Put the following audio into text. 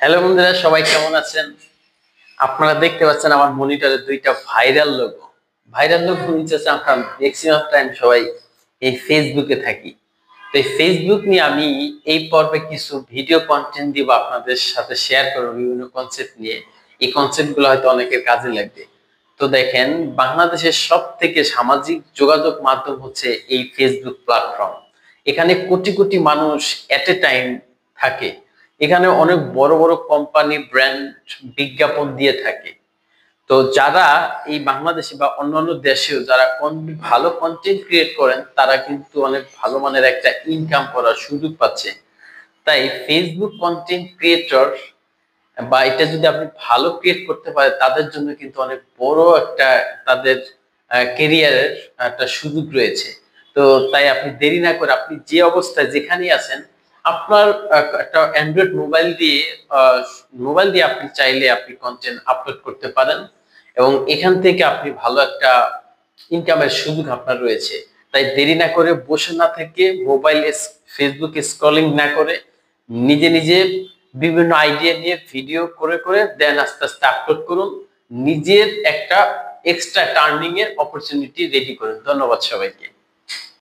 Hello বন্ধুরা, সবাই কেমন আছেন? আপনারা দেখতে পাচ্ছেন আমার মনিটরে দুইটা ভাইরাল লোগো। ভাইরাল লোগো হচ্ছে আমরা ম্যাক্সিমাম টাইম সবাই এই ফেসবুকে থাকি। তো এই ফেসবুক নিয়ে আমি এই পর্বে কিছু ভিডিও কন্টেন্ট দিব, আপনাদের সাথে শেয়ার করব বিভিন্ন কনসেপ্ট নিয়ে। এই কনসেপ্ট গুলো হয়তো অনেকের কাজে লাগবে। তো দেখেন, বাংলাদেশের সব থেকে সামাজিক যোগাযোগ মাধ্যম হচ্ছে এই ফেসবুক প্ল্যাটফর্ম। এখানে কোটি কোটি মানুষ এট এ টাইম থাকে। এখানে অনেক বড় বড় কোম্পানি ব্র্যান্ড বিজ্ঞাপন দিয়ে থাকে। তো যারা এই বাংলাদেশে বা অন্যান্য দেশেও যারা ভালো কন্টেন্ট ক্রিয়েট করেন, তারা কিন্তু অনেক ভালো মানের একটা ইনকাম করার সুযোগ পাচ্ছে। তাই ফেসবুক কন্টেন্ট ক্রিয়েটর বা এটা যদি আপনি ভালো ক্রিয়েট করতে পারেন, তাদের জন্য কিন্তু অনেক বড় একটা তাদের কেরিয়ারের একটা সুযোগ রয়েছে। তো তাই আপনি দেরি না করে আপনি যে অবস্থায় যেখানেই আছেন, আপনার একটা অ্যান্ড্রয়েড মোবাইল দিয়ে আপনি চাইলে আপনি কন্টেন্ট আপলোড করতে পারেন এবং এখান থেকে আপনি ভালো একটা ইনকামের সুযোগ আপনার রয়েছে। তাই দেরি না করে, বসে না থেকে, ফেসবুক স্ক্রলিং না করে, নিজে নিজে বিভিন্ন আইডিয়া নিয়ে ভিডিও করে করে দেন আস্তে আস্তে আপলোড করুন। নিজের একটা এক্সট্রা টার্নিং এর অপরচুনিটি রেডি করুন। ধন্যবাদ সবাইকে।